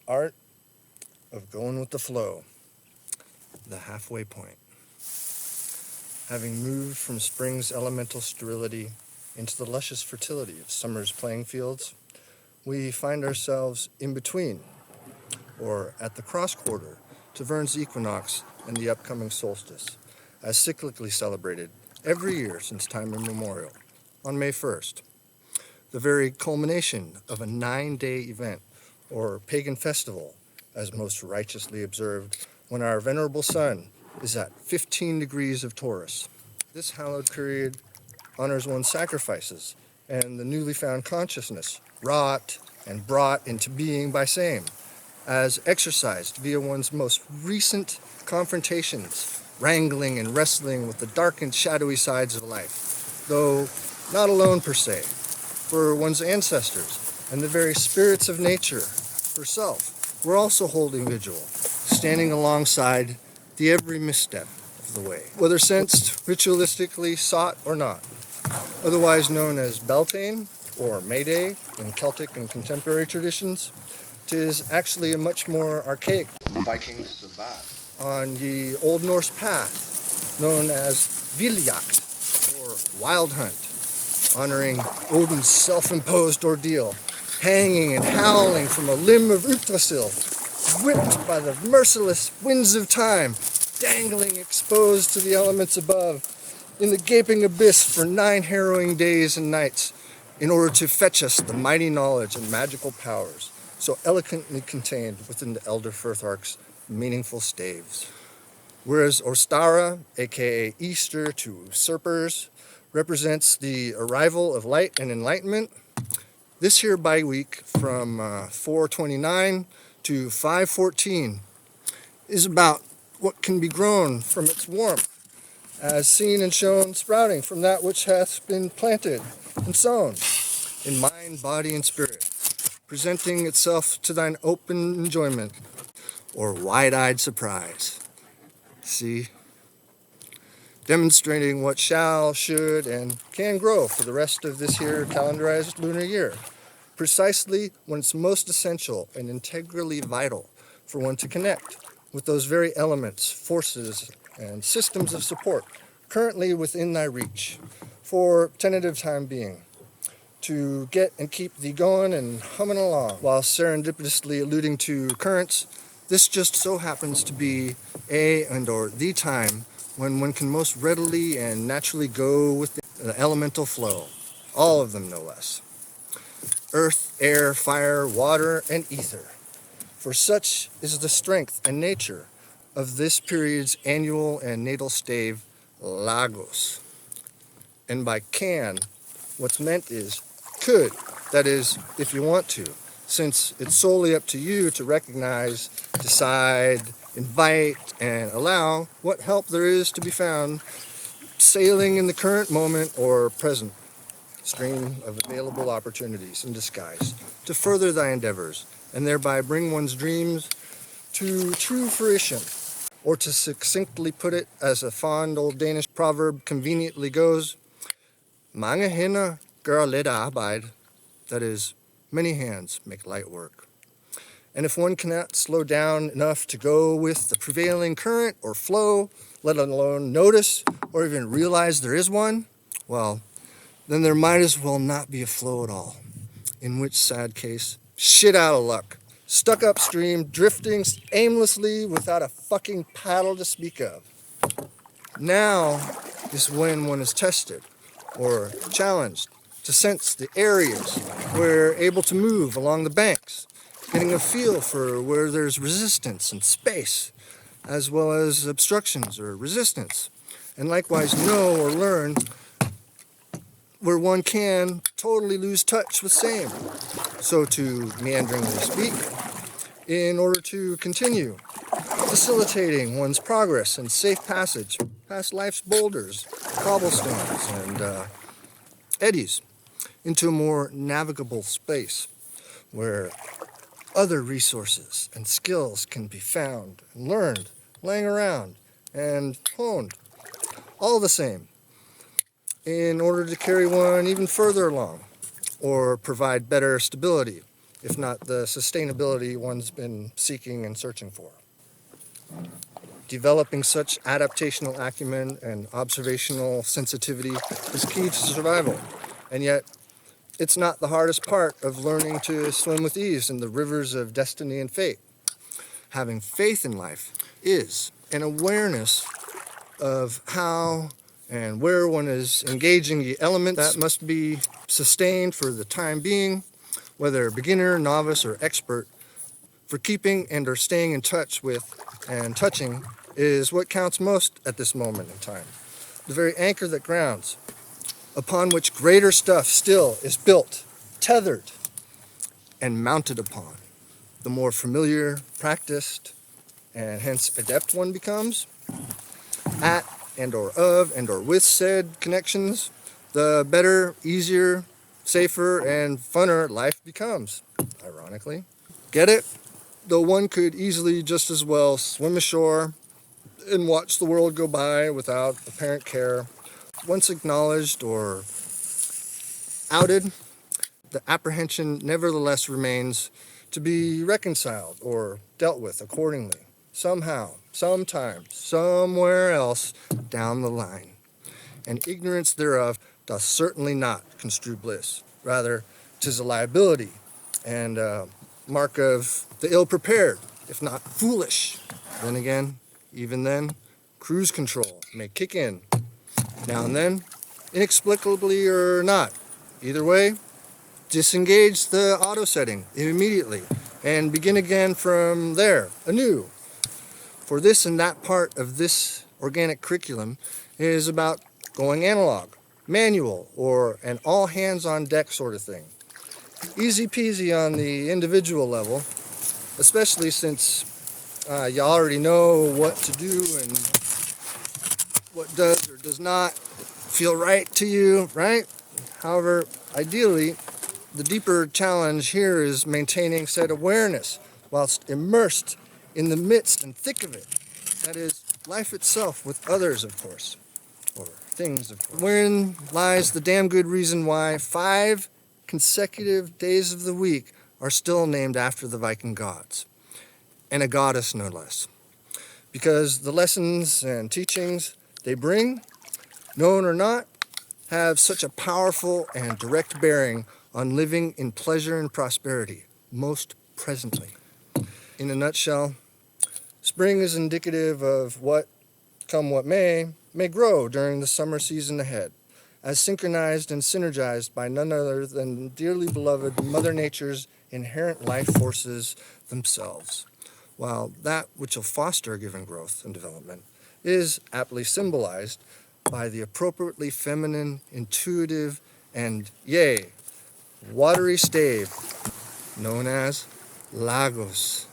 Art of going with the flow, the halfway point. Having moved from spring's elemental sterility into the luscious fertility of summer's playing fields, we find ourselves in between, or at the cross-quarter to Vern's equinox and the upcoming solstice, as cyclically celebrated every year since time immemorial, on May 1st. The very culmination of a 9-day event, or pagan festival, as most righteously observed, when our venerable sun is at 15 degrees of Taurus. This hallowed period honors one's sacrifices and the newly found consciousness, wrought and brought into being by same, as exercised via one's most recent confrontations, wrangling and wrestling with the dark and shadowy sides of life, though not alone per se, for one's ancestors and the very spirits of nature herself were also holding vigil, standing alongside the every misstep of the way, whether sensed, ritualistically sought or not. Otherwise known as Beltane or May Day in Celtic and contemporary traditions, 'tis actually a much more archaic Viking Sabbat on the Old Norse path known as Viljakt or Wild Hunt, honoring Odin's self-imposed ordeal, hanging and howling from a limb of Yggdrasil, whipped by the merciless winds of time, dangling exposed to the elements above, in the gaping abyss for 9 harrowing days and nights, in order to fetch us the mighty knowledge and magical powers so eloquently contained within the Elder Firthark's meaningful staves. Whereas Ostara, aka Easter to usurpers, represents the arrival of light and enlightenment, this here bi-week from 4/29 to 5/14 is about what can be grown from its warmth, as seen and shown sprouting from that which hath been planted and sown in mind, body, and spirit, presenting itself to thine open enjoyment or wide-eyed surprise. See? Demonstrating what shall, should, and can grow for the rest of this here calendarized lunar year, precisely when it's most essential and integrally vital for one to connect with those very elements, forces, and systems of support currently within thy reach, for tentative time being, to get and keep thee going and humming along, while serendipitously alluding to currents. This just so happens to be a and or the time when one can most readily and naturally go with the elemental flow, all of them no less. Earth, air, fire, water, and ether. For such is the strength and nature of this period's annual and natal stave, LAGUS. And by can, what's meant is could, that is, if you want to, since it's solely up to you to recognize, decide, invite, and allow what help there is to be found sailing in the current moment or present stream of available opportunities in disguise to further thy endeavors and thereby bring one's dreams to true fruition. Or to succinctly put it, as a fond old Danish proverb conveniently goes, mange hænder gør let arbejde, that is, many hands make light work. And if one cannot slow down enough to go with the prevailing current or flow, let alone notice or even realize there is one, well, then there might as well not be a flow at all. In which sad case, shit out of luck. Stuck upstream, drifting aimlessly without a fucking paddle to speak of. Now is when one is tested or challenged to sense the areas where able to move along the banks, getting a feel for where there's resistance and space, as well as obstructions or resistance, and likewise know or learn where one can totally lose touch with same. So to meanderingly speak, in order to continue facilitating one's progress and safe passage past life's boulders, cobblestones, and eddies into a more navigable space where other resources and skills can be found and learned, laying around, and honed, all the same, in order to carry one even further along, or provide better stability, if not the sustainability one's been seeking and searching for. Developing such adaptational acumen and observational sensitivity is key to survival, and yet it's not the hardest part of learning to swim with ease in the rivers of destiny and fate. Having faith in life is an awareness of how and where one is engaging the elements that must be sustained for the time being, whether beginner, novice, or expert. For keeping and or staying in touch with and touching is what counts most at this moment in time. The very anchor that grounds, upon which greater stuff still is built, tethered, and mounted upon. The more familiar, practiced, and hence adept one becomes at and or of and or with said connections, the better, easier, safer, and funner life becomes, ironically. Get it? Though one could easily just as well swim ashore and watch the world go by without apparent care. Once acknowledged or outed, the apprehension nevertheless remains to be reconciled or dealt with accordingly, somehow, sometime, somewhere else down the line. And ignorance thereof doth certainly not construe bliss. Rather, 'tis a liability and a mark of the ill-prepared, if not foolish. Then again, even then, cruise control may kick in now and then, inexplicably or not. Either way, disengage the auto setting immediately and begin again from there, anew. For this and that part of this organic curriculum is about going analog, manual, or an all hands on deck sort of thing. Easy peasy on the individual level, especially since you already know what to do and what does or does not feel right to you, right? However, ideally, the deeper challenge here is maintaining said awareness whilst immersed in the midst and thick of it. That is, life itself with others, of course, or things, of course. Wherein lies the damn good reason why 5 consecutive days of the week are still named after the Viking gods, and a goddess no less. Because the lessons and teachings they bring, known or not, have such a powerful and direct bearing on living in pleasure and prosperity, most presently. In a nutshell, spring is indicative of what, come what may grow during the summer season ahead, as synchronized and synergized by none other than dearly beloved Mother Nature's inherent life forces themselves, while that which will foster given growth and development is aptly symbolized by the appropriately feminine, intuitive, and, yea, watery stave known as LAGUS.